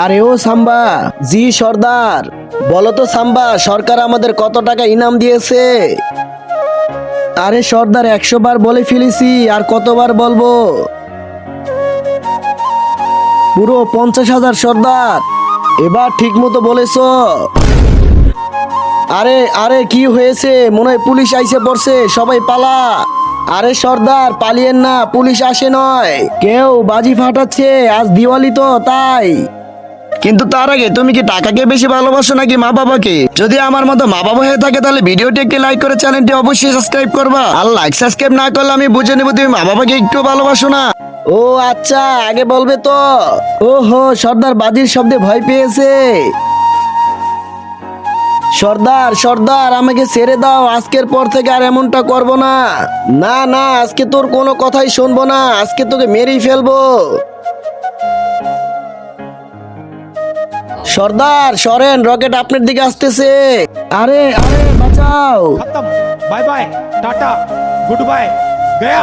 আরে ও সাম্বা, জি সর্দার। বলো তো সাম্বা, সরকার আমাদের কত টাকা ইনাম দিয়েছে? আরে সর্দার, 100 বার বলে ফেলেছি, আর কতবার বলবো? পুরো 50,000 সর্দার। এবার ঠিক মতো বলেছ। আরে আরে কি হয়েছে? মনে হয় পুলিশ আইসে পড়ছে, সবাই পালা। আরে সর্দার, পালিয়েন না, পুলিশ আসে নয়, কেউ বাজি ফাটাচ্ছে, আজ দিওয়ালি তো তাই। কিন্তু তার আগে, তুমি কি টাকাকে বেশি ভালোবাসো নাকি মা বাবাকে? যদি আমার মতো মা বাবা হয়ে থাকে তাহলে ভিডিওটি একটি লাইক করে চ্যানেলটি অবশ্যই সাবস্ক্রাইব করবা। আর লাইক সাবস্ক্রাইব না করলে আমি বুঝে নেবো তুমি মা বাবাকে একটু ভালোবাসো না। ও আচ্ছা, আগে বলবে তো। ওহো সর্দার, বাজির শব্দে ভয় পেয়েছে। সর্দার সর্দার, আমাকে ছেড়ে দাও, আজকের পর থেকে আর এমনটা করব না। না না, আজকে তোর কোনো কথাই শুনবো না, আজকে তোকে মেরেই ফেলবো। সর্দার সরেন, রকেট আপনার দিকে আসতেছে। আরে আরে বাঁচাও। खत्म। Bye bye, tata, good bye, गया।